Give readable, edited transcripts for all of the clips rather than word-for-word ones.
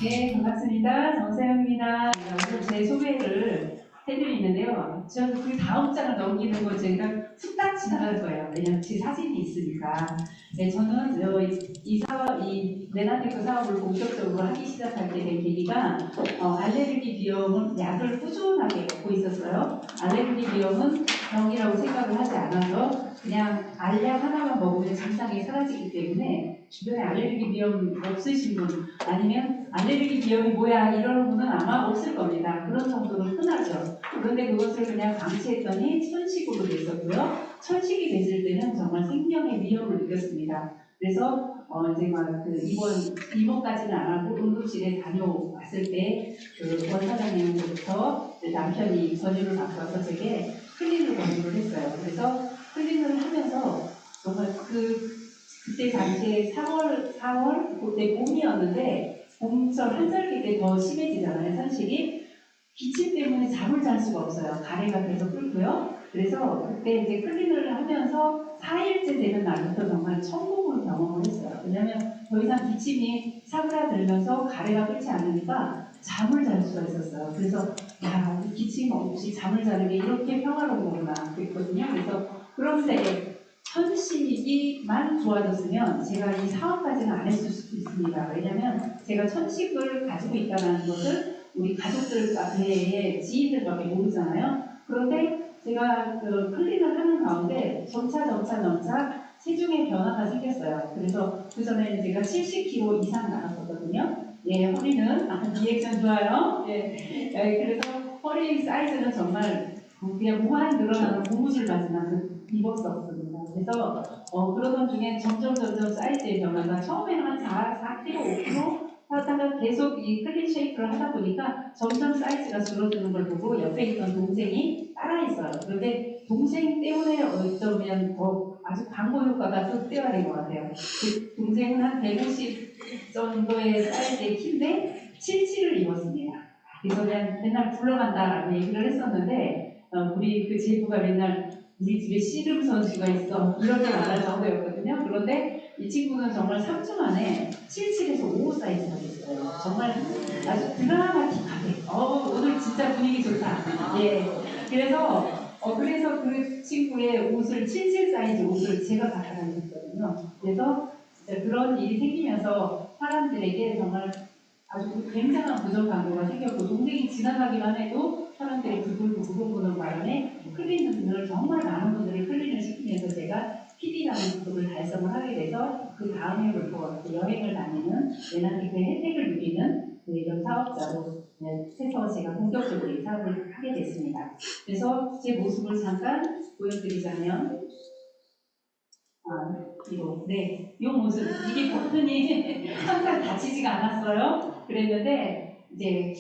네, 반갑습니다. 정세영입니다. 오늘 제 소개를 해드리는데요. 저는 그 다음 장을 넘기는 거 제가 툭딱 지나갈 거예요. 왜냐면 제 사진이 있으니까. 네, 저는 이 사업, 이 네나테크 사업을 본격적으로 하기 시작할 때 된 계기가 알레르기 비염은 약을 꾸준하게 먹고 있었어요. 알레르기 비염은 병이라고 생각을 하지 않아서 그냥 알약 하나만 먹으면 증상이 사라지기 때문에 주변에 알레르기 비염 없으신 분 아니면 알레르기 비염이 뭐야 이러는 분은 아마 없을 겁니다. 그런 정도로 흔하죠. 그런데 그것을 그냥 방치했더니 천식으로 됐었고요. 천식이 됐을 때는 정말 생명의 위협을 느꼈습니다. 그래서 이제 막 그 입원까지는 안 하고 응급실에 다녀왔을 때 그 원사장님으로부터 남편이 권유를 받아서 제게 클린을 권유를 했어요. 그래서 클린을 하면서 정말 그때 당시에 4월 그때 봄이었는데 봄철 한절기 때 더 심해지잖아요. 산식이 기침 때문에 잠을 잘 수가 없어요. 가래가 계속 끓고요. 그래서 그때 이제 클린을 하면서 4일째 되는 날부터 정말 천국을 경험을 했어요. 왜냐하면 더 이상 기침이 사그라들면서 가래가 끓지 않으니까 잠을 잘 수가 있었어요. 그래서 야, 기침 없이 잠을 자는 게 이렇게 평화로운 거구나 그랬거든요. 그래서 그런데 천식이만 좋아졌으면 제가 이 사업까지는 안 했을 수도 있습니다. 왜냐하면 제가 천식을 가지고 있다는 것을 우리 가족들 외에 지인들밖에 모르잖아요. 그런데 제가 그 클린을 하는 가운데 점차 체중의 변화가 생겼어요. 그래서 그 전에는 제가 70kg 이상 나갔었거든요. 예, 허리는 리액션 좋아요. 예, 그래서 허리 사이즈는 정말 그냥 무한 늘어나는 고무줄 바지만 입었었습니다. 그래서 그러던 중에 점점 사이즈의 변화가 처음에는 한 4kg, 5kg 하다가 계속 이 클린 쉐이크를 하다 보니까 점점 사이즈가 줄어드는 걸 보고 옆에 있던 동생이 따라했어요. 그런데 동생 때문에 어쩌면 더 아주 광고 효과가 극대화된 것 같아요. 그 동생은 한 150 정도의 사이즈의 키인데 77을 입었습니다. 그래서 그냥 맨날 굴러간다라고 얘기를 했었는데 우리 그 제부가 맨날 우리 집에 씨름 선수가 있어 이런 걸 안 할 정도였거든요. 그런데 이 친구는 정말 3주 만에 77에서 55 사이즈가 됐어요. 정말 아주 드라마틱하게 오늘 진짜 분위기 좋다. 예. 그래서 그 친구의 옷을 77 사이즈 옷을 제가 갖다다녔거든요. 그래서 진짜 그런 일이 생기면서 사람들에게 정말 아주 굉장한 부정 광고가 생겼고 동생이 지나가기만 해도 사람들이 부글부글 보는 바람에 클린을 정말 많은 분들을 클린을 시키면서 제가 PD라는 직업을 달성을 하게 돼서 그 다음 해부터 여행을 다니는 네나테크의 혜택을 누리는 이런 사업자로 해서 제가 본격적으로 이 사업을 하게 됐습니다. 그래서 제 모습을 잠깐 보여드리자면 이 모습, 이게 버튼이 항상 닫히지가 않았어요. 그랬는데, 이제,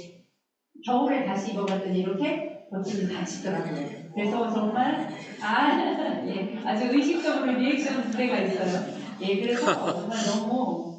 겨울에 다시 입어봤더니 이렇게 버튼이 닫히더라고요. 그래서 정말, 예, 아주 의식적으로 리액션 부대가 있어요. 예, 그래서 정말 너무,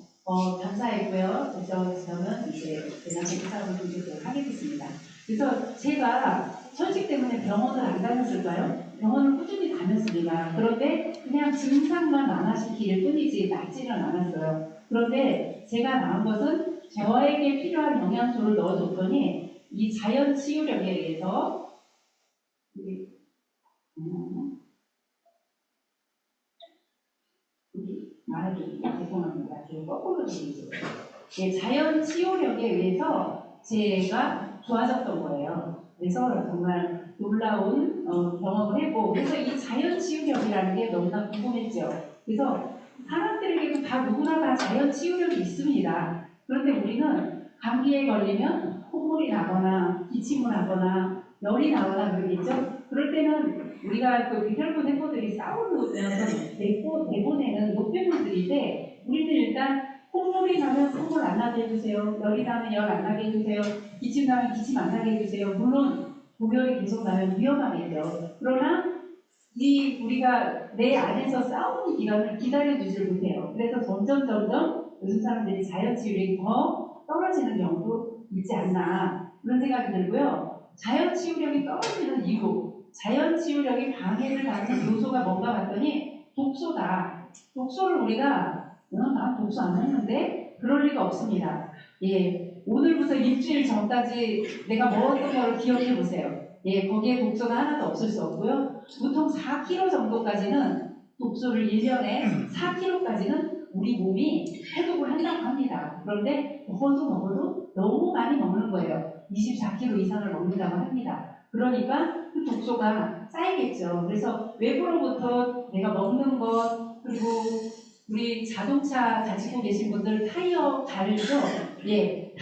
감사했고요. 그래서 저는 이제, 네나테크 사업을 본격적으로 하게 됐습니다. 그래서 제가 천식 때문에 병원을 안 다녔을까요? 병원을 꾸준히 다녔습니다. 그런데 그냥 증상만 완화시킬 뿐이지 낫지는 않았어요. 그런데 제가 나은 것은 저에게 필요한 영양소를 넣어줬더니 이 자연 치유력에 의해서 말하기 죄송합니다. 거꾸로 되죠. 자연 치유력에 의해서 제가 좋아졌던 거예요. 그래서 정말 놀라운 경험을 했고, 그래서 이 자연 치유력이라는 게 너무나 궁금했죠. 그래서 사람들에게도 누구나 다 자연 치유력이 있습니다. 그런데 우리는 감기에 걸리면 콧물이 나거나 기침을 하거나 열이 나거나 그러겠죠. 그럴 때는 우리가 그 혈구 세포들이 싸우면서 내보내는 노폐물들인데 우리는 일단 콧물이 나면 콧물 안 나게 해주세요. 열이 나면 열 안 나게 해주세요. 기침 나면 기침 안 나게 해주세요. 물론 고열이 계속 나면 위험하겠죠. 그러나 우리가 내 안에서 싸우는 기간을 기다려주질 못해요. 그래서 점점 요즘 사람들이 자연치유력이 더 떨어지는 경우도 있지 않나 그런 생각이 들고요. 자연치유력이 떨어지는 이유, 자연치유력이 방해를 받는 요소가 뭔가 봤더니 독소다. 독소를 우리가 난 독소 안 했는데 그럴 리가 없습니다. 예, 오늘부터 일주일 전까지 내가 먹었던 거를 기억해 보세요. 예, 거기에 독소가 하나도 없을 수 없고요. 보통 4kg 정도까지는 독소를 1년에 4kg까지는 우리 몸이 해독을 한다고 합니다. 그런데 먹어도 너무 많이 먹는 거예요. 24kg 이상을 먹는다고 합니다. 그러니까 그 독소가 쌓이겠죠. 그래서 외부로부터 내가 먹는 것, 그리고 우리 자동차 가지고 계신 분들 타이어 갈죠? 예,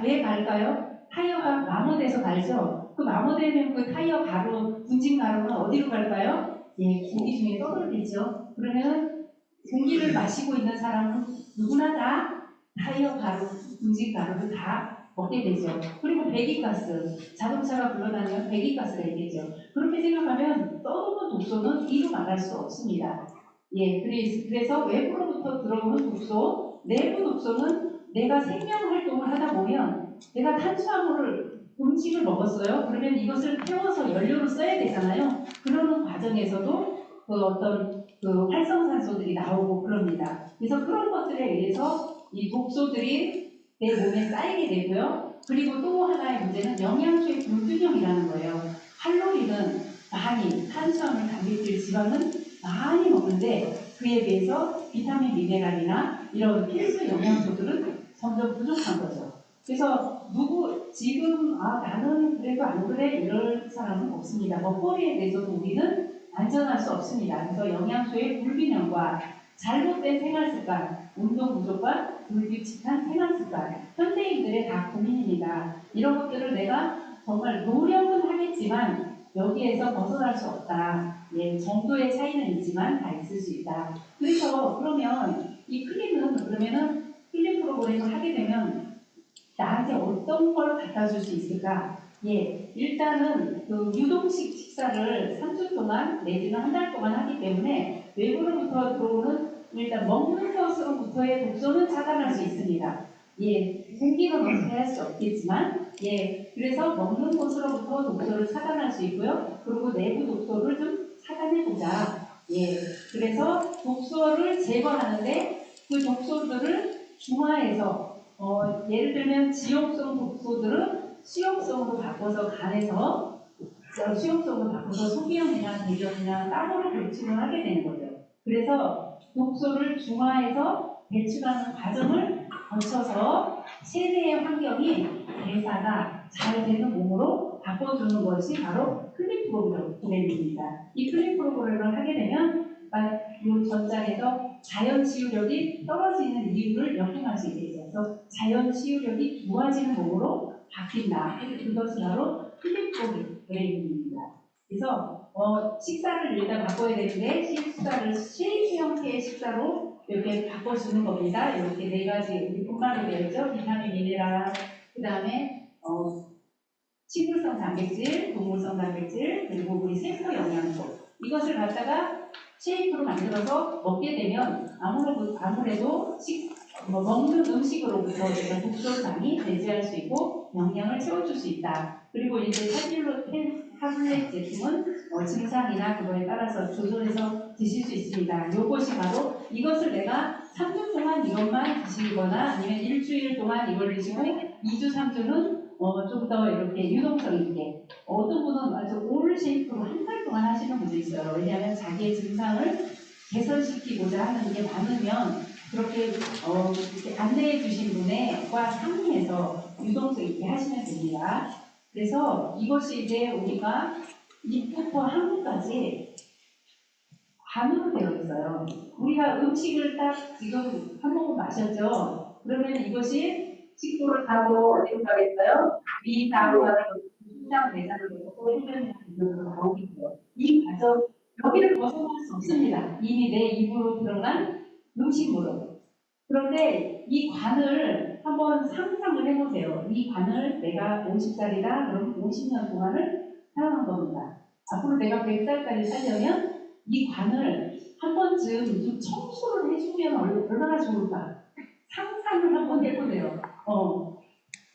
왜 갈까요? 타이어가 마모돼서 갈죠? 그 마모되면 그 타이어 가루, 분진 가루는 어디로 갈까요? 예, 공기 중에 떠돌리죠. 그러면 공기를 마시고 있는 사람은 누구나 다 타이어 가루, 분진 가루를 다 먹게 되죠. 그리고 배기가스, 자동차가 굴러다니면 배기가스가 있겠죠. 그렇게 생각하면 떠도는 독소는 이루 말할 수 없습니다. 예, 그래서 외부로부터 들어오는 독소, 내부 독소는 내가 생명 활동을 하다 보면 내가 탄수화물을 음식을 먹었어요. 그러면 이것을 태워서 연료로 써야 되잖아요. 그러는 과정에서도 그 어떤 그 활성산소들이 나오고 그럽니다. 그래서 그런 것들에 의해서 이 독소들이 내 몸에 쌓이게 되고요. 그리고 또 하나의 문제는 영양소의 불균형이라는 거예요. 칼로리는 많이, 탄수화물, 단백질, 지방은 많이 먹는데 그에 비해서 비타민, 미네랄이나 이런 필수 영양소들은 점점 부족한 거죠. 그래서 지금 나는 그래도 안 그래 이럴 사람은 없습니다. 먹거리에 대해서도 우리는 안전할 수 없습니다. 그래서 영양소의 불균형과 잘못된 생활습관, 운동 부족과 불규칙한 생활습관, 현대인들의 다 고민입니다. 이런 것들을 내가 정말 노력은 하겠지만 여기에서 벗어날 수 없다. 예, 정도의 차이는 있지만 다 있을 수 있다. 그래서 그러면 이 그러면은 필름 프로그램을 하게 되면 나한테 어떤 걸 갖다 줄 수 있을까? 예, 일단은 그 유동식 식사를 3주 동안 내지는 한 달 동안 하기 때문에 외부로부터 들어오는 일단 먹는 것으로부터의 독소는 차단할 수 있습니다. 예, 생기는 어떻게 할 수 없겠지만, 예, 그래서 먹는 것으로부터 독소를 차단할 수 있고요. 그리고 내부 독소를 좀 차단해보자. 예, 그래서 독소를 제거하는데 그 독소들을 중화해서 예를 들면 지용성 독소들은 수용성으로 바꿔서 간에서 수용성으로 바꿔서 소기형이나 대변이나 땀으로 배출을 하게 되는 거죠. 그래서 독소를 중화해서 배출하는 과정을 거쳐서 체내의 환경이 대사가 잘 되는 몸으로 바꿔주는 것이 바로 클린 프로그램입니다. 이 클린 프로그램을 하게 되면 이 전장에서 자연 치유력이 떨어지는 이유를 역행할 수 있게 돼서 자연 치유력이 좋아지는 몸으로 바뀐다. 그것이 바로 클린 프로그램입니다. 그래서 식사를 일단 바꿔야 되는데 식사를 쉐이크 형태의 식사로 이렇게 바꿔주는 겁니다. 이렇게 네 가지 우리 분말로 되어 있죠. 비타민, 미네랄, 그 다음에 식물성 단백질, 동물성 단백질, 그리고 우리 생서 영양소 이것을 갖다가 쉐이크로 만들어서 먹게 되면 아무래도 먹는 음식으로부터 내가 독소를 많이 배제할 수 있고 영양을 채워줄 수 있다. 그리고 이제 타블렛 제품은 증상이나 그거에 따라서 조절해서 드실 수 있습니다. 이것이 바로 이것을 내가 3주 동안 이것만 드시거나 아니면 일주일 동안 이걸 드시고 2주, 3주는 좀 더 이렇게 유동성 있게 어떤 분은 아주 오를 쉐이크로 한 달 동안 하시는 분도 있어요. 왜냐하면 자기의 증상을 개선시키고자 하는 게 많으면 그렇게 이렇게 안내해 주신 분과 상의해서 유동성 있게 하시면 됩니다. 그래서 이것이 이제 우리가 입부터 항문까지 간으로 되어 있어요. 우리가 음식을 딱 지금 한 모금 마셨죠? 그러면 이것이 식도를 타고 어디로 가겠어요? 위 타고 가는 심장 내장으로 흡연으로 나오겠고요. 이 과정 여기를 벗어날 수 없습니다. 이미 내 입으로 들어간 음식물로. 그런데 이 관을 한번 상상을 해보세요. 이 관을 내가 50살이다 그럼 50년 동안을 사용한 겁니다. 앞으로 내가 100살까지 살려면 이 관을 한 번쯤 좀 청소를 해주면 얼마나 좋을까? 상상을 한번 해보세요.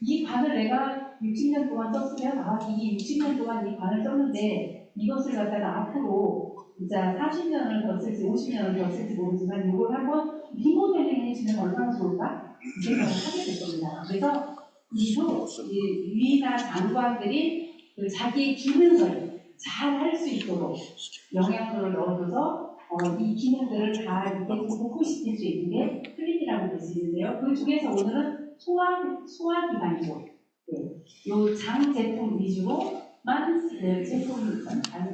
이 관을 내가 60년 동안 썼으면 이 60년 동안 이 관을 썼는데 이것을 갖다가 앞으로 진짜 40년을 더 쓸지 50년을 더 쓸지 모르지만 이걸 한번 리모델링 해주면 얼마나 좋을까? 생각을 하게 될 겁니다. 그래서 이도 위나 장관들이 그 자기의 기능을 잘 할 수 있도록 영양소를 넣어줘서 이 기능들을 다 이렇게 복구시킬 수 있는 게 플린이라고 볼 수 있는데요. 그 중에서 오늘은 소화 기관이고, 요 장 제품 위주로만 제품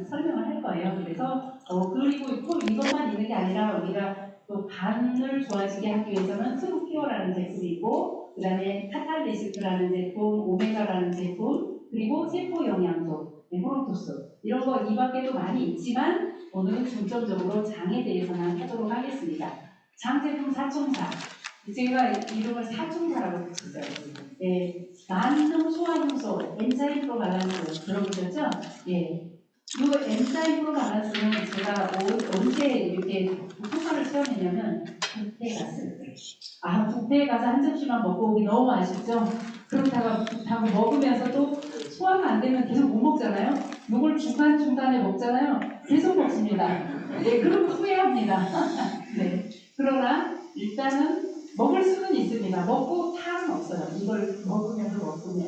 설명을 할 거예요. 그래서 그리고 또 이것만 있는 게 아니라 우리가 또 간을 좋아지게 하기 위해서는 트루피오라는 제품이 있고, 그 다음에 카탈리시스라는 제품, 오메가라는 제품, 그리고 세포 영양소, 프로토스 이런 거 이 밖에도 많이 있지만 오늘은 중점적으로 장에 대해서만 하도록 하겠습니다. 장 제품 사총사, 제가 이름을 사총사라고 붙였어요. 네, 만능 소화효소, 엔자임 프로발란스 들어보셨죠? 예. 이 엔자임 프로발란스는 제가 언제 이렇게 효과를 체험했냐면 뷔페에 갔을 때. 뷔페에 가서 한 접시만 먹고 오기 너무 아쉽죠? 그렇다가 먹으면서 또 소화가 안 되면 계속 못 먹잖아요? 이걸 중간중간에 먹잖아요? 계속 먹습니다. 네, 그러면 후회합니다. 네. 그러나 일단은 먹을 수는 있습니다. 먹고 탈은 없어요. 이걸 먹으면서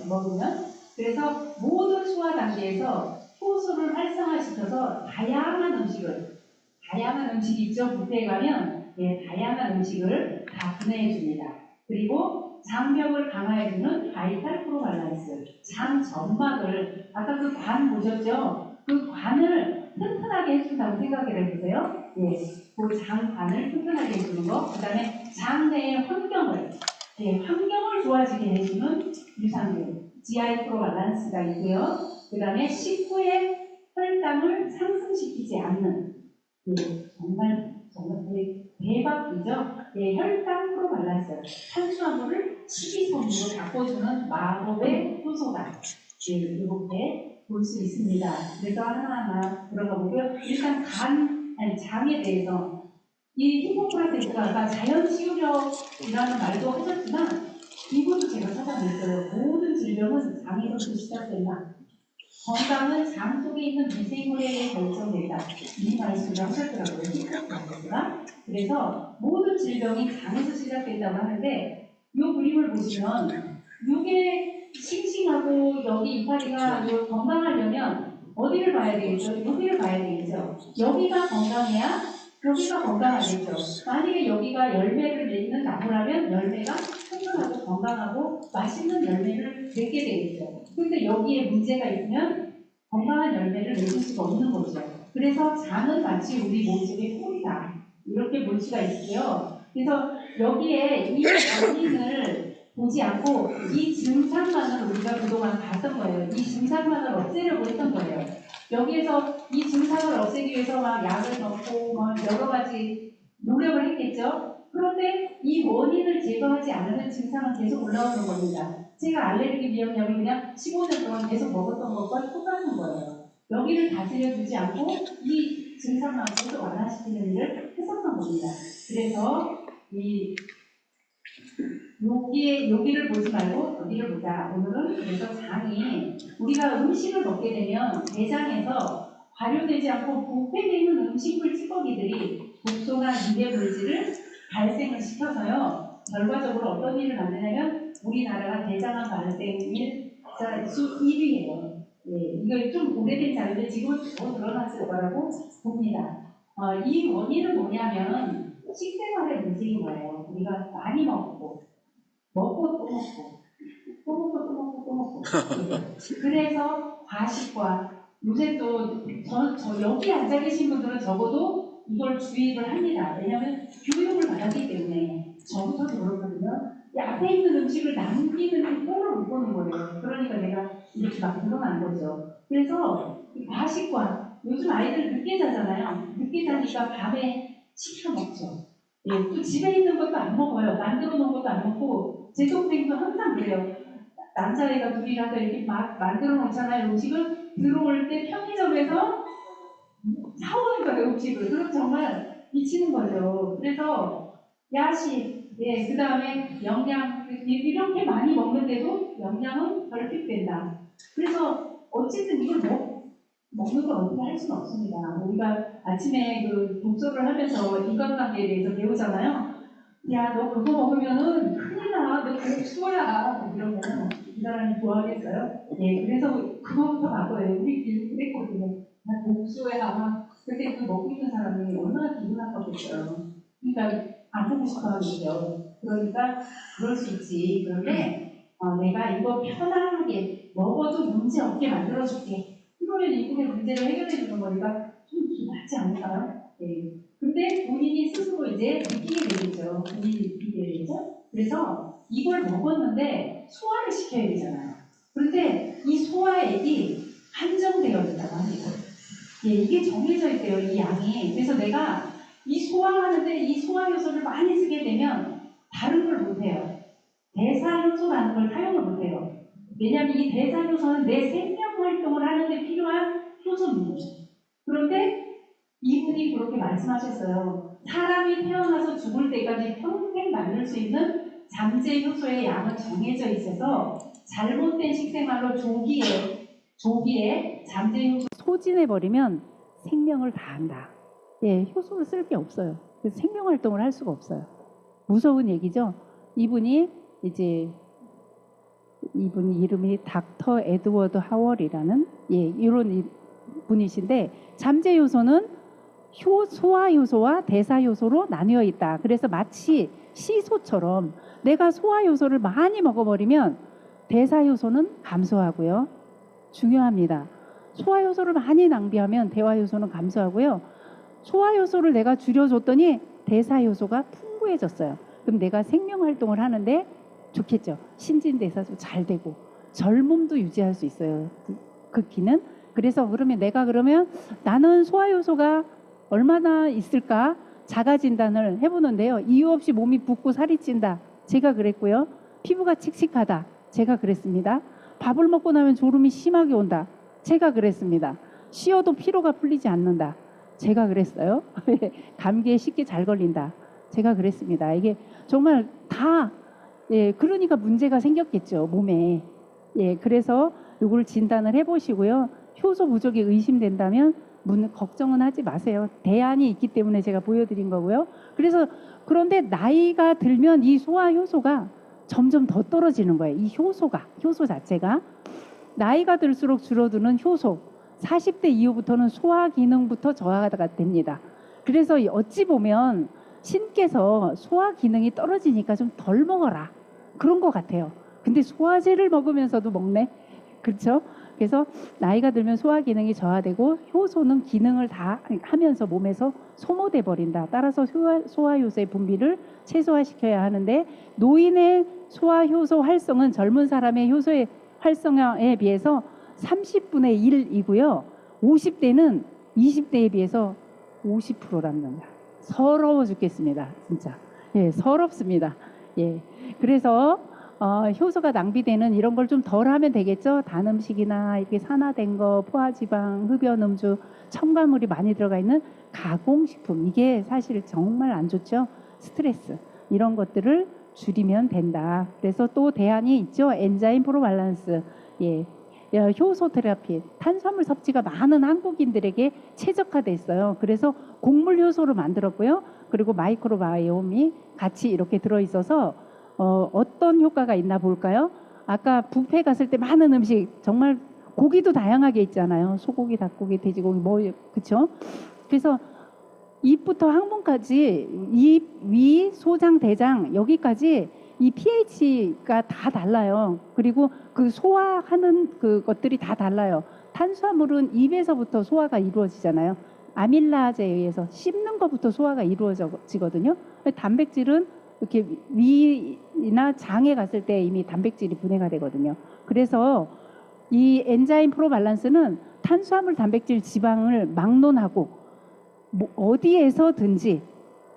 먹으면. 그래서 모든 소화 단계에서 효소를 활성화시켜서 다양한 음식이 있죠. 뷔페에 가면 다양한 음식을 다 분해해 줍니다. 그리고 장벽을 강화해주는 바이탈 프로발란스, 장 점막을 아까 그 관 보셨죠? 그 관을 튼튼하게 해준다고 생각을 해보세요. 그 장관을 튼튼하게 해주는 거, 그 다음에 장 내의 환경을 좋아지게 해주는 유산균, GI 프로발란스가 있고요. 그 다음에 식후의 혈당을 상승시키지 않는, 정말 대박이죠. 혈당 프로발란스, 탄수화물을 식이섬유로 바꿔주는 마법의 효소다. 이렇게 볼 수 있습니다. 그래서 하나하나 들어가 보고요. 일단 장에 대해서 이 히포크라테스가 아까 자연치유력이라는 말도 하셨지만 이것도 제가 찾아냈어요. 모든 질병은 장에서부터 시작된다. 건강은 장 속에 있는 미생물에 의해 결정된다. 이 말씀을 하셨더라고요. 히포크라테스가. 그래서 모든 질병이 장에서 시작된다고 하는데 이 그림을 보시면 이게 싱싱하고 여기 이파리가 건강하려면 어디를 봐야 되겠죠? 여기를 봐야 되겠죠? 여기가 건강해야 여기가 건강하겠죠. 만약에 여기가 열매를 맺는 나무라면 열매가 풍성하고 건강하고 맛있는 열매를 맺게 되겠죠. 그런데 여기에 문제가 있으면 건강한 열매를 맺을 수가 없는 거죠. 그래서 장은 마치 우리 몸속의 꿀이다. 이렇게 볼 수가 있고요. 그래서 여기에 이 원인을 보지 않고 이 증상만을 우리가 그동안 봤던 거예요. 이 증상만을 없애려고 했던 거예요. 여기에서 이 증상을 없애기 위해서 막 약을 넣고 막 여러 가지 노력을 했겠죠. 그런데 이 원인을 제거하지 않으면 증상은 계속 올라오는 겁니다. 제가 알레르기 비염약을 그냥 15년 동안 계속 먹었던 것과 똑같은 거예요. 여기를 다스려주지 않고 이 증상만 계속 완화시키는 일을 했었던 겁니다. 그래서 여기를 보지 말고 여기를 보자. 오늘은 그래서 장이 우리가 음식을 먹게 되면 대장에서 발효되지 않고 부패되어 있는 음식물 찌꺼기들이 독소나 유해 물질을 발생을 시켜서요. 결과적으로 어떤 일을 만드냐면 우리나라가 대장암 발생률 수 1위예요. 이거 좀 오래된 자료인데 지금은 더 늘어났을 거라고 봅니다. 이 원인은 뭐냐면 식생활의 문제인 거예요. 우리가 많이 먹고 또 먹고. 그래서 과식과 요새 또 저 여기 앉아 계신 분들은 적어도 이걸 주의를 합니다. 왜냐하면 교육을 받았기 때문에 저부터도 그렇거든요. 앞에 있는 음식을 남기는 꼴을 못 보는 거예요. 그러니까 내가 이렇게 막 늘어난 거죠. 그래서 과식과 요즘 아이들 늦게 자잖아요. 늦게 자니까 밤에 시켜 먹죠. 또 집에 있는 것도 안 먹어요. 만들어 놓은 것도 안 먹고 제 동생도 항상 그래요. 남자애가 둘이라서 이렇게 막 만들어 놓잖아요. 음식을 들어올 때 편의점에서 사오는 거예요. 음식을. 그럼 정말 미치는 거죠. 그래서 야식, 그 다음에 영양 이렇게 많이 먹는데도 영양은 결핍된다. 그래서 어쨌든 이걸 먹는 걸 어떻게 할 수는 없습니다. 우리가 아침에 그 독서를 하면서 인간관계에 대해서 배우잖아요. 야, 너 그거 먹으면은 큰일 나. 너 복수야. 이러면 이 사람이 좋아하겠어요? 예, 그래서 그거부터 바꿔요. 우리끼리 그랬거든요. 나 복수야. 근데 그 먹고 있는 사람이 얼마나 기분 나빴겠어요. 그러니까 안 보고 싶어 하는 거죠. 그러니까 그럴 수 있지. 그런데 내가 이거 편안하게 먹어도 문제 없게 만들어줄게. 이거는 이분의 문제를 해결해 주는 거니까 좀 낫지 않을까요? 예. 근데 본인이 스스로 이제 느끼게 되겠죠. 본인이 느끼게 되죠. 그래서 이걸 먹었는데 소화를 시켜야 되잖아요. 그런데 이 소화액이 한정되어 있다고 합니다. 예, 이게 정해져 있대요, 이 양이. 그래서 내가 이 소화하는데 이 소화 요소를 많이 쓰게 되면 다른 걸 못해요. 대사 효소라는 걸 사용을 못해요. 왜냐하면 이 대사 효소는 내 생명 활동을 하는데 필요한 효소입니다. 그런데 이분이 그렇게 말씀하셨어요. 사람이 태어나서 죽을 때까지 평생 만들 수 있는 잠재 효소의 양은 정해져 있어서 잘못된 식생활로 조기에 잠재 효소 소진해버리면 생명을 다한다. 예, 효소를 쓸 게 없어요. 그래서 생명 활동을 할 수가 없어요. 무서운 얘기죠. 이분 이름이 닥터 에드워드 하월이라는 이런 분이신데 잠재 요소는 소화 요소와 대사 요소로 나뉘어 있다. 그래서 마치 시소처럼 내가 소화 요소를 많이 먹어버리면 대사 요소는 감소하고요. 중요합니다. 소화 요소를 많이 낭비하면 대화 요소는 감소하고요. 소화 요소를 내가 줄여줬더니 대사 요소가 풍부해졌어요. 그럼 내가 생명 활동을 하는데 좋겠죠. 신진대사도 잘 되고 젊음도 유지할 수 있어요. 그 기는. 그래서 그러면 나는 소화 요소가 얼마나 있을까? 자가 진단을 해보는데요. 이유 없이 몸이 붓고 살이 찐다. 제가 그랬고요. 피부가 칙칙하다. 제가 그랬습니다. 밥을 먹고 나면 졸음이 심하게 온다. 제가 그랬습니다. 쉬어도 피로가 풀리지 않는다. 제가 그랬어요. 감기에 쉽게 잘 걸린다. 제가 그랬습니다. 이게 정말 다 그러니까 문제가 생겼겠죠. 몸에. 그래서 이걸 진단을 해보시고요. 효소 부족이 의심된다면 걱정은 하지 마세요. 대안이 있기 때문에 제가 보여드린 거고요. 그런데 나이가 들면 이 소화 효소가 점점 더 떨어지는 거예요. 이 효소 자체가 나이가 들수록 줄어드는 효소. 40대 이후부터는 소화 기능부터 저하가 됩니다. 그래서 어찌 보면 신께서 소화 기능이 떨어지니까 좀 덜 먹어라. 그런 것 같아요. 근데 소화제를 먹으면서도 먹네. 그렇죠? 그래서 나이가 들면 소화 기능이 저하되고 효소는 기능을 다 하면서 몸에서 소모돼 버린다. 따라서 소화 효소의 분비를 최소화시켜야 하는데 노인의 소화 효소 활성은 젊은 사람의 효소의 활성에 비해서 30분의 1이고요. 50대는 20대에 비해서 50%랍니다. 서러워 죽겠습니다. 진짜. 서럽습니다. 그래서 효소가 낭비되는 이런 걸 좀 덜 하면 되겠죠. 단 음식이나 이렇게 산화된 거, 포화지방, 흡연 음주, 첨가물이 많이 들어가 있는 가공식품. 이게 사실 정말 안 좋죠. 스트레스. 이런 것들을 줄이면 된다. 그래서 또 대안이 있죠. 엔자임 프로밸런스. 효소 테라피. 탄수화물 섭취가 많은 한국인들에게 최적화돼 있어요. 그래서 곡물 효소로 만들었고요. 그리고 마이크로바이옴이 같이 이렇게 들어있어서 어떤 효과가 있나 볼까요? 아까 뷔페 갔을 때 많은 음식 정말 고기도 다양하게 있잖아요. 소고기, 닭고기, 돼지고기 그쵸? 그래서 입부터 항문까지 입, 위, 소장, 대장 여기까지 이 pH가 다 달라요. 그리고 그 소화하는 그 것들이 다 달라요. 탄수화물은 입에서부터 소화가 이루어지잖아요. 아밀라제에 의해서 씹는 것부터 소화가 이루어지거든요. 단백질은 이렇게 위나 장에 갔을 때 이미 단백질이 분해가 되거든요. 그래서 이 엔자임 프로밸런스는 탄수화물, 단백질, 지방을 막론하고 어디에서든지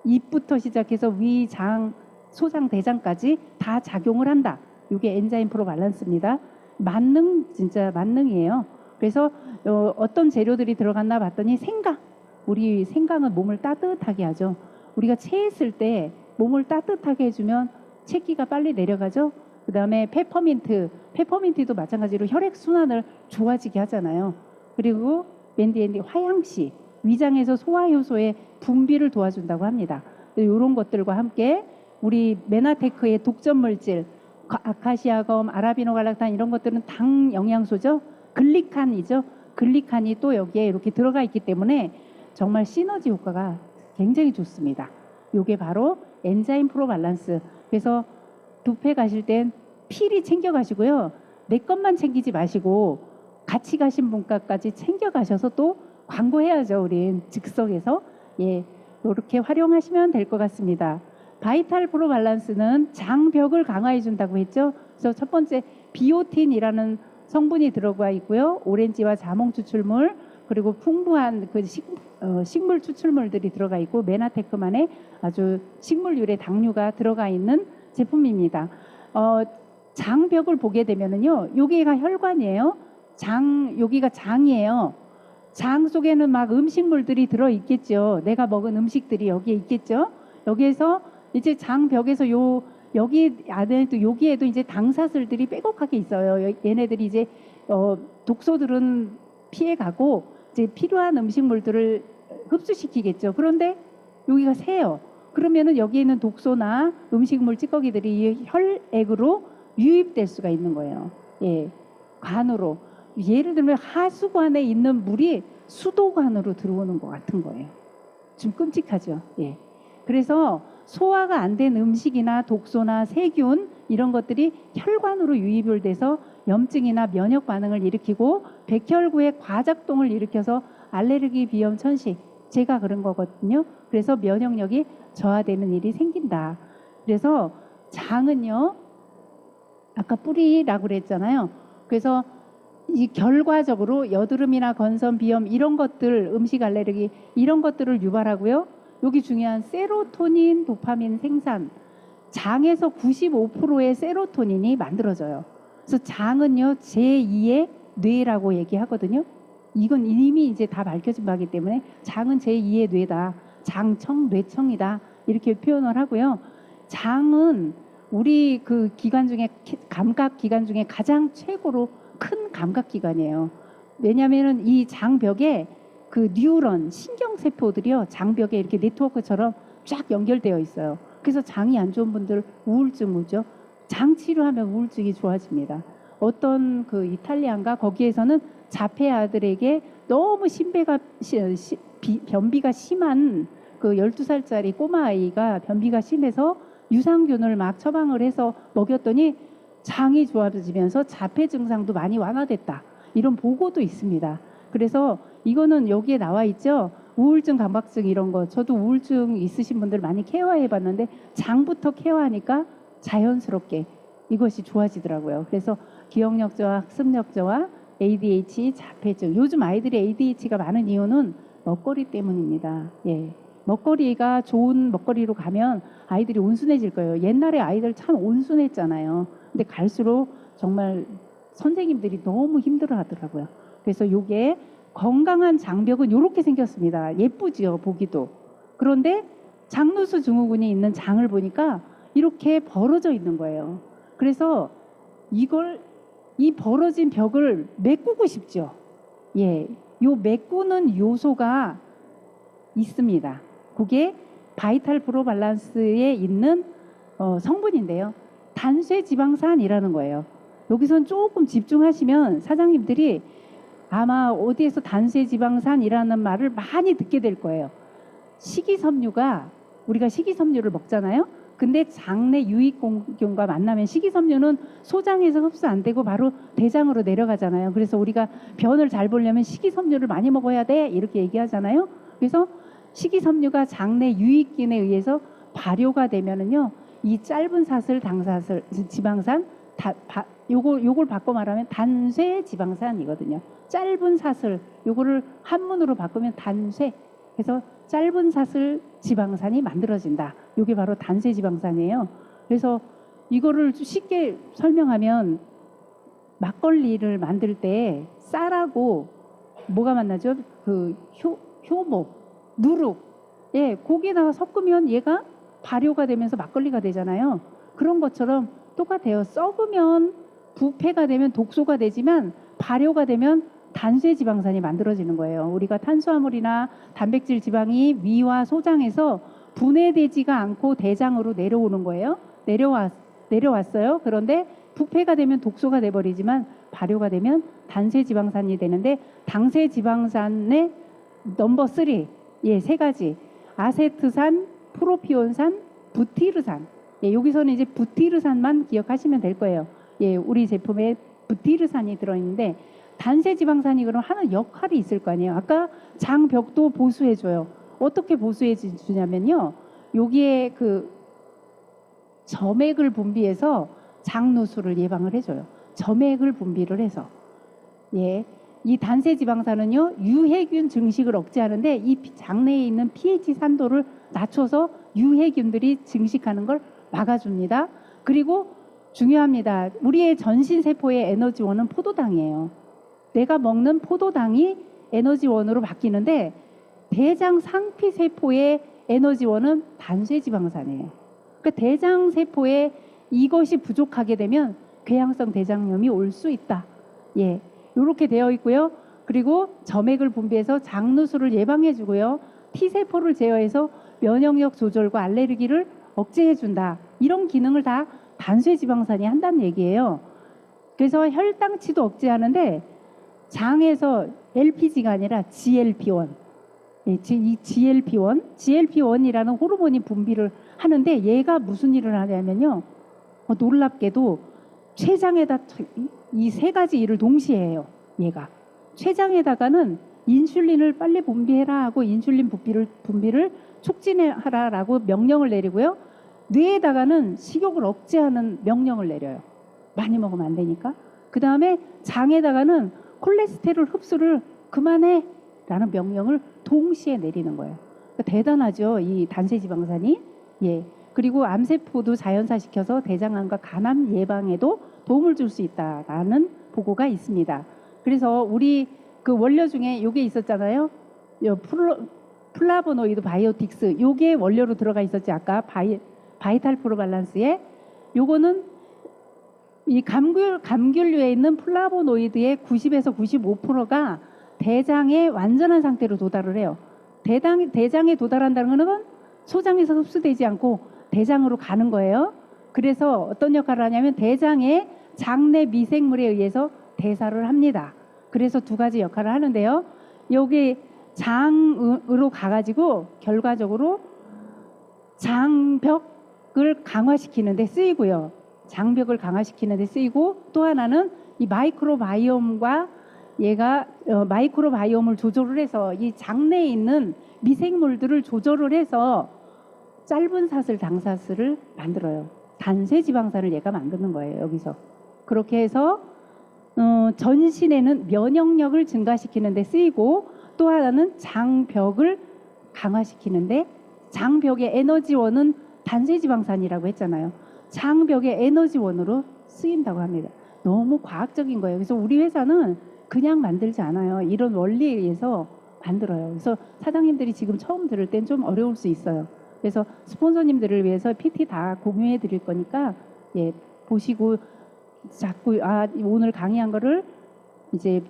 입부터 시작해서 위, 장, 소장, 대장까지 다 작용을 한다. 이게 엔자임 프로밸런스입니다. 진짜 만능이에요. 그래서 어떤 재료들이 들어갔나 봤더니 생강. 우리 생강은 몸을 따뜻하게 하죠. 우리가 체했을 때 몸을 따뜻하게 해주면 체기가 빨리 내려가죠. 그 다음에 페퍼민트도 마찬가지로 혈액순환을 좋아지게 하잖아요. 그리고 맨디 화양씨, 위장에서 소화효소의 분비를 도와준다고 합니다. 이런 것들과 함께 우리 메나테크의 독점 물질, 아카시아검, 아라비노갈락탄 이런 것들은 당 영양소죠. 글리칸이죠. 글리칸이 또 여기에 이렇게 들어가 있기 때문에 정말 시너지 효과가 굉장히 좋습니다. 이게 바로 엔자임 프로발란스. 그래서 뷔페 가실 땐 필히 챙겨 가시고요. 내 것만 챙기지 마시고 같이 가신 분까지 챙겨 가셔서 또 광고해야죠. 우린 즉석에서. 예, 이렇게 활용하시면 될 것 같습니다. 바이탈 프로 밸런스는 장벽을 강화해 준다고 했죠. 그래서 첫 번째 비오틴이라는 성분이 들어가 있고요. 오렌지와 자몽 추출물 그리고 풍부한 그 식물 추출물들이 들어가 있고 메나테크만의 아주 식물 유래 당류가 들어가 있는 제품입니다. 장벽을 보게 되면은요, 여기가 혈관이에요. 여기가 장이에요. 장 속에는 막 음식물들이 들어 있겠죠. 내가 먹은 음식들이 여기에 있겠죠. 여기에서 이제 장벽에서 여기 안에도 여기에도 이제 당사슬들이 빼곡하게 있어요. 얘네들이 이제 독소들은 피해가고 이제 필요한 음식물들을 흡수시키겠죠. 그런데 여기가 새요. 그러면은 여기에 있는 독소나 음식물 찌꺼기들이 이 혈액으로 유입될 수가 있는 거예요. 예, 관으로. 예를 들면 하수관에 있는 물이 수도관으로 들어오는 것 같은 거예요. 좀 끔찍하죠. 예. 그래서 소화가 안 된 음식이나 독소나 세균 이런 것들이 혈관으로 유입을 돼서 염증이나 면역 반응을 일으키고 백혈구의 과작동을 일으켜서 알레르기, 비염, 천식, 제가 그런 거거든요. 그래서 면역력이 저하되는 일이 생긴다. 그래서 장은요, 아까 뿌리라고 그랬잖아요. 그래서 이 결과적으로 여드름이나 건선, 비염 이런 것들, 음식 알레르기 이런 것들을 유발하고요. 여기 중요한 세로토닌, 도파민 생산, 장에서 95%의 세로토닌이 만들어져요. 그래서 장은요, 제2의 뇌라고 얘기하거든요. 이건 이미 이제 다 밝혀진 바이기 때문에 장은 제2의 뇌다. 장청, 뇌청이다. 이렇게 표현을 하고요. 장은 우리 그 기관 중에, 감각 기관 중에 가장 최고로 큰 감각 기관이에요. 왜냐하면 이 장벽에 그 뉴런, 신경세포들이요, 장벽에 이렇게 네트워크처럼 쫙 연결되어 있어요. 그래서 장이 안 좋은 분들 우울증 오죠. 장 치료하면 우울증이 좋아집니다. 어떤 그 이탈리안가 거기에서는 자폐 아들에게 너무 변비가 심한 그 12살짜리 꼬마 아이가 변비가 심해서 유산균을 막 처방을 해서 먹였더니 장이 좋아지면서 자폐 증상도 많이 완화됐다. 이런 보고도 있습니다. 그래서 이거는 여기에 나와 있죠. 우울증, 강박증 이런 거. 저도 우울증 있으신 분들 많이 케어해 봤는데 장부터 케어하니까 자연스럽게 이것이 좋아지더라고요. 그래서 기억력 저하, 학습력 저하, ADHD, 자폐증. 요즘 아이들이 ADHD가 많은 이유는 먹거리 때문입니다. 예. 먹거리가 좋은 먹거리로 가면 아이들이 온순해질 거예요. 옛날에 아이들 참 온순했잖아요. 근데 갈수록 정말 선생님들이 너무 힘들어 하더라고요. 그래서 요게 건강한 장벽은 이렇게 생겼습니다. 예쁘지요, 보기도. 그런데 장누수 증후군이 있는 장을 보니까 이렇게 벌어져 있는 거예요. 그래서 이 벌어진 벽을 메꾸고 싶죠. 예, 요 메꾸는 요소가 있습니다. 그게 바이탈 프로 밸런스에 있는 성분인데요. 단쇄지방산이라는 거예요. 여기선 조금 집중하시면 사장님들이 아마 어디에서 단쇄지방산이라는 말을 많이 듣게 될 거예요. 식이섬유가 우리가 식이섬유를 먹잖아요. 근데 장내 유익공균과 만나면 식이섬유는 소장에서 흡수 안 되고 바로 대장으로 내려가잖아요. 그래서 우리가 변을 잘 보려면 식이섬유를 많이 먹어야 돼 이렇게 얘기하잖아요. 그래서 식이섬유가 장내 유익균에 의해서 발효가 되면은요, 이 짧은 사슬, 당사슬, 지방산, 요걸 바꿔 말하면 단쇄지방산이거든요. 짧은 사슬, 요거를 한문으로 바꾸면 단쇄. 그래서 짧은 사슬 지방산이 만들어진다. 요게 바로 단쇄지방산이에요. 그래서 이거를 쉽게 설명하면 막걸리를 만들 때 쌀하고 뭐가 만나죠? 그 효모, 누룩. 예, 거기에다가 섞으면 얘가 발효가 되면서 막걸리가 되잖아요. 그런 것처럼 똑같아요. 썩으면 부패가 되면 독소가 되지만 발효가 되면 단쇄지방산이 만들어지는 거예요. 우리가 탄수화물이나 단백질 지방이 위와 소장에서 분해되지가 않고 대장으로 내려오는 거예요. 내려왔어요. 그런데 부패가 되면 독소가 돼버리지만 발효가 되면 단세지방산이 되는데 당세지방산의 넘버 3, 예, 세 가지. 아세트산, 프로피온산, 부티르산. 예, 여기서는 이제 부티르산만 기억하시면 될 거예요. 예, 우리 제품에 부티르산이 들어있는데 단세지방산이 그럼 하는 역할이 있을 거 아니에요. 아까 장벽도 보수해줘요. 어떻게 보수해주냐면요. 여기에 그 점액을 분비해서 장누수를 예방을 해줘요. 점액을 분비를 해서. 예. 이 단세지방산은요, 유해균 증식을 억제하는데 이 장내에 있는 pH 산도를 낮춰서 유해균들이 증식하는 걸 막아줍니다. 그리고 중요합니다. 우리의 전신세포의 에너지원은 포도당이에요. 내가 먹는 포도당이 에너지원으로 바뀌는데 대장 상피세포의 에너지원은 단세지방산이에요. 그러니까 대장세포에 이것이 부족하게 되면 궤양성 대장염이 올 수 있다. 예. 이렇게 되어 있고요. 그리고 점액을 분비해서 장누수를 예방해 주고요. T세포를 제어해서 면역력 조절과 알레르기를 억제해 준다. 이런 기능을 다 단세지방산이 한다는 얘기예요. 그래서 혈당치도 억제하는데 장에서 LPG가 아니라 GLP-1. 이 GLP-1이라는 호르몬이 분비를 하는데 얘가 무슨 일을 하냐면요. 놀랍게도 췌장에다 이 세 가지 일을 동시에 해요. 얘가 췌장에다가는 인슐린을 빨리 분비해라 하고 인슐린 분비를 촉진하라라고 명령을 내리고요. 뇌에다가는 식욕을 억제하는 명령을 내려요. 많이 먹으면 안 되니까. 그 다음에 장에다가는 콜레스테롤 흡수를 그만해 라는 명령을 동시에 내리는 거예요. 그러니까 대단하죠. 이 단세지방산이. 예. 그리고 암세포도 자연사시켜서 대장암과 간암 예방에도 도움을 줄 수 있다라는 보고가 있습니다. 그래서 우리 그 원료 중에 요게 있었잖아요. 플라보노이드 바이오틱스. 요게 원료로 들어가 있었지. 아까 바이탈 프로 밸런스에. 요거는 이 감귤류에 있는 플라보노이드의 90에서 95%가 대장의 완전한 상태로 도달을 해요. 대장에 도달한다는 것은 소장에서 흡수되지 않고 대장으로 가는 거예요. 그래서 어떤 역할을 하냐면 대장의 장내 미생물에 의해서 대사를 합니다. 그래서 두 가지 역할을 하는데요. 여기 장으로 가가지고 결과적으로 장벽을 강화시키는 데 쓰이고요. 장벽을 강화시키는 데 쓰이고 또 하나는 이 마이크로바이옴과 얘가 마이크로바이옴을 조절을 해서 이 장내에 있는 미생물들을 조절을 해서 짧은 사슬, 당사슬을 만들어요. 단세지방산을 얘가 만드는 거예요. 여기서. 그렇게 해서 전신에는 면역력을 증가시키는 데 쓰이고 또 하나는 장벽을 강화시키는데 장벽의 에너지원은 단세지방산이라고 했잖아요. 장벽의 에너지원으로 쓰인다고 합니다. 너무 과학적인 거예요. 그래서 우리 회사는 그냥 만들지 않아요. 이런 원리에 의해서 만들어요. 그래서 사장님들이 지금 처음 들을 땐 좀 어려울 수 있어요. 그래서 스폰서님들을 위해서 PT 다 공유해 드릴 거니까 예, 보시고 자꾸 오늘 강의한 거를 이제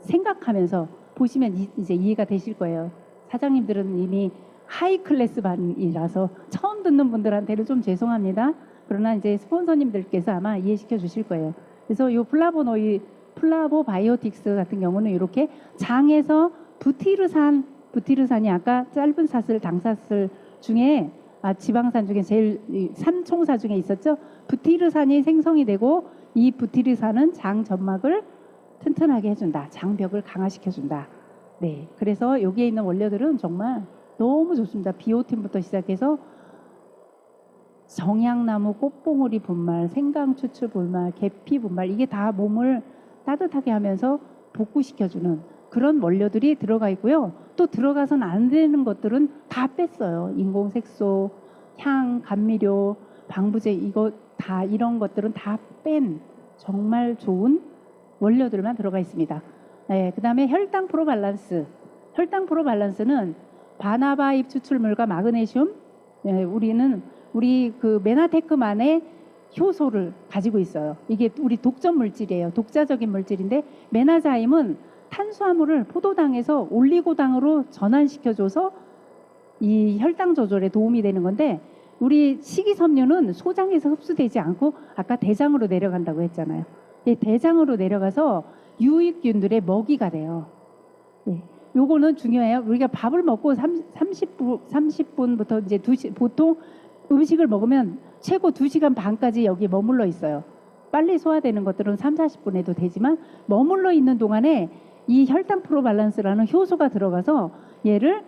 생각하면서 보시면 이제 이해가 되실 거예요. 사장님들은 이미 하이 클래스 반이라서 처음 듣는 분들한테는 좀 죄송합니다. 그러나 이제 스폰서님들께서 아마 이해시켜 주실 거예요. 그래서 이 플라보 바이오틱스 같은 경우는 이렇게 장에서 부티르산이 아까 짧은 사슬, 당사슬 중에 지방산 중에 제일 산총사 중에 있었죠. 부티르산이 생성이 되고 이 부티르산은 장 점막을 튼튼하게 해준다. 장벽을 강화시켜준다. 네, 그래서 여기에 있는 원료들은 정말 너무 좋습니다. 비오틴부터 시작해서 정향나무 꽃봉오리 분말, 생강 추출 분말, 계피 분말 이게 다 몸을 따뜻하게 하면서 복구시켜주는 그런 원료들이 들어가 있고요. 또 들어가서는 안 되는 것들은 다 뺐어요. 인공색소, 향, 감미료, 방부제 이거 다 이런 것들은 다 뺀 정말 좋은 원료들만 들어가 있습니다. 네, 그 다음에 혈당 프로 밸런스. 혈당 프로 밸런스는 바나바잎 추출물과 마그네슘. 네, 우리 그 메나테크만의 효소를 가지고 있어요. 이게 우리 독점 물질이에요. 독자적인 물질인데 메나자임은 탄수화물을 포도당에서 올리고당으로 전환시켜줘서 이 혈당 조절에 도움이 되는 건데 우리 식이섬유는 소장에서 흡수되지 않고 아까 대장으로 내려간다고 했잖아요. 예, 대장으로 내려가서 유익균들의 먹이가 돼요. 예, 요거는 중요해요. 우리가 밥을 먹고 30분부터 이제 2시, 보통 음식을 먹으면 최고 2시간 반까지 여기 머물러 있어요. 빨리 소화되는 것들은 3, 40분에도 되지만 머물러 있는 동안에 이 혈당 프로밸런스라는 효소가 들어가서 얘를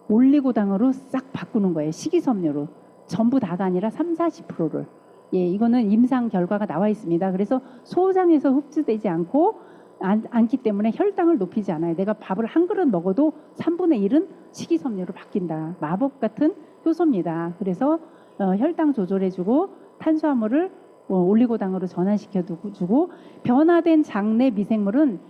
올리고당으로 싹 바꾸는 거예요. 식이섬유로. 전부 다가 아니라 3, 40%를. 예, 이거는 임상 결과가 나와 있습니다. 그래서 소장에서 흡수되지 않기 때문에 혈당을 높이지 않아요. 내가 밥을 한 그릇 먹어도 3분의 1은 식이섬유로 바뀐다. 마법 같은 효소입니다. 그래서 혈당 조절해주고 탄수화물을 올리고당으로 전환시켜주고 변화된 장내 미생물은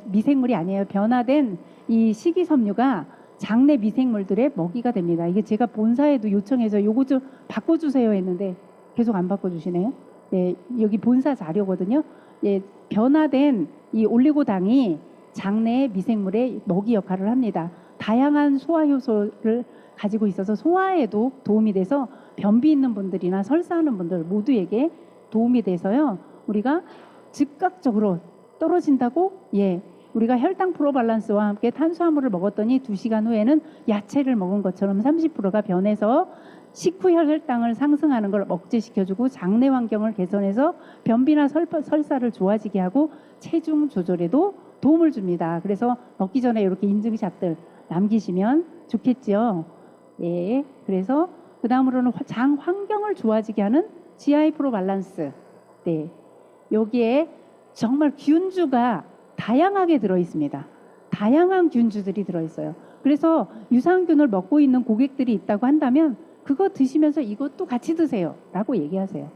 미생물이 아니에요. 변화된 이 식이섬유가 장내 미생물들의 먹이가 됩니다. 이게 제가 본사에도 요청해서 요거 좀 바꿔주세요 했는데 계속 안 바꿔주시네요. 예, 여기 본사 자료거든요. 예, 변화된 이 올리고당이 장내의 미생물의 먹이 역할을 합니다. 다양한 소화 효소를 가지고 있어서 소화에도 도움이 돼서 변비 있는 분들이나 설사하는 분들 모두에게 도움이 돼서요. 우리가 즉각적으로 떨어진다고 예. 우리가 혈당 프로밸런스와 함께 탄수화물을 먹었더니 2시간 후에는 야채를 먹은 것처럼 30%가 변해서 식후 혈당을 상승하는 걸 억제시켜주고 장내 환경을 개선해서 변비나 설사를 좋아지게 하고 체중 조절에도 도움을 줍니다. 그래서 먹기 전에 이렇게 인증샷들 남기시면 좋겠죠. 예, 그래서 그 다음으로는 장 환경을 좋아지게 하는 GI 프로밸런스. 네, 여기에 정말 균주가 다양하게 들어있습니다. 다양한 균주들이 들어있어요. 그래서 유산균을 먹고 있는 고객들이 있다고 한다면 그거 드시면서 이것도 같이 드세요 라고 얘기하세요.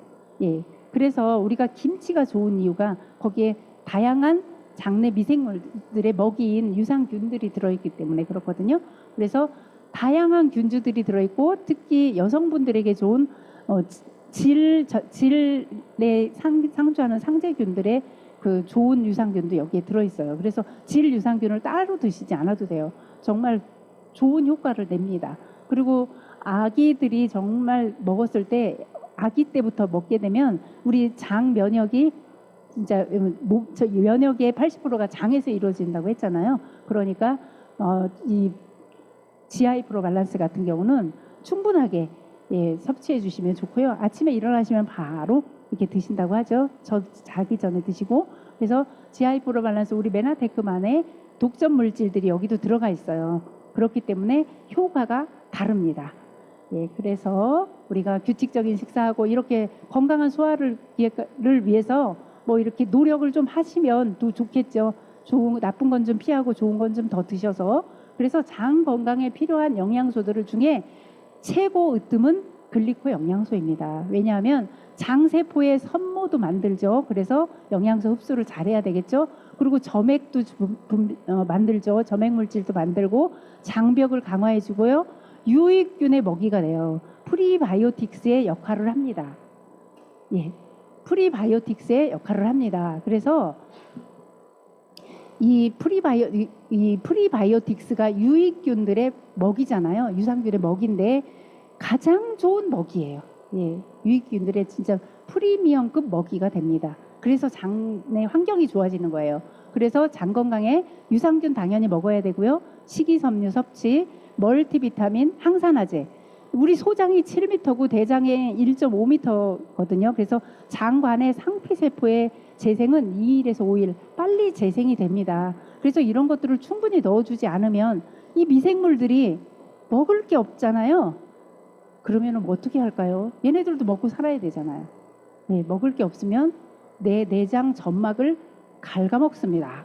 예, 그래서 우리가 김치가 좋은 이유가 거기에 다양한 장내 미생물들의 먹이인 유산균들이 들어있기 때문에 그렇거든요. 그래서 다양한 균주들이 들어있고 특히 여성분들에게 좋은 질에 상주하는 상재균들의 그 좋은 유산균도 여기에 들어있어요. 그래서 질 유산균을 따로 드시지 않아도 돼요. 정말 좋은 효과를 냅니다. 그리고 아기들이 정말 먹었을 때 아기 때부터 먹게 되면 우리 장 면역이 진짜 면역의 80%가 장에서 이루어진다고 했잖아요. 그러니까 이 GI 프로밸런스 같은 경우는 충분하게 예, 섭취해 주시면 좋고요. 아침에 일어나시면 바로 이렇게 드신다고 하죠. 자기 전에 드시고. 그래서 GI 프로밸런스 우리 메나테크만의 독점 물질들이 여기도 들어가 있어요. 그렇기 때문에 효과가 다릅니다. 예, 그래서 우리가 규칙적인 식사하고 이렇게 건강한 소화를 위해서 뭐 이렇게 노력을 좀 하시면 또 좋겠죠. 나쁜 건 좀 피하고 좋은 건 좀 더 드셔서. 그래서 장 건강에 필요한 영양소들 중에 최고 으뜸은 글리코 영양소입니다. 왜냐하면 장세포의 섬모도 만들죠. 그래서 영양소 흡수를 잘해야 되겠죠. 그리고 점액도 만들죠. 점액 물질도 만들고 장벽을 강화해 주고요. 유익균의 먹이가 돼요. 프리바이오틱스의 역할을 합니다. 예, 프리바이오틱스의 역할을 합니다. 그래서 이 프리바이오틱스가 유익균들의 먹이잖아요. 유산균의 먹인데 가장 좋은 먹이에요. 예, 유익균들의 진짜 프리미엄급 먹이가 됩니다. 그래서 장내 환경이 좋아지는 거예요. 그래서 장 건강에 유산균 당연히 먹어야 되고요. 식이섬유 섭취, 멀티비타민, 항산화제. 우리 소장이 7m고 대장에 1.5m거든요. 그래서 장관의 상피세포의 재생은 2일에서 5일 빨리 재생이 됩니다. 그래서 이런 것들을 충분히 넣어주지 않으면 이 미생물들이 먹을 게 없잖아요. 그러면 어떻게 할까요? 얘네들도 먹고 살아야 되잖아요. 네, 먹을 게 없으면 내 내장 점막을 갉아먹습니다.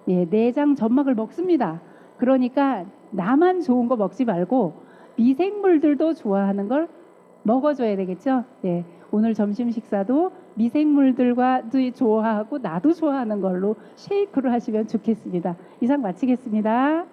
예, 내장 점막을 먹습니다. 그러니까 나만 좋은 거 먹지 말고 미생물들도 좋아하는 걸 먹어줘야 되겠죠. 예, 오늘 점심 식사도 미생물들과도 좋아하고 나도 좋아하는 걸로 쉐이크를 하시면 좋겠습니다. 이상 마치겠습니다.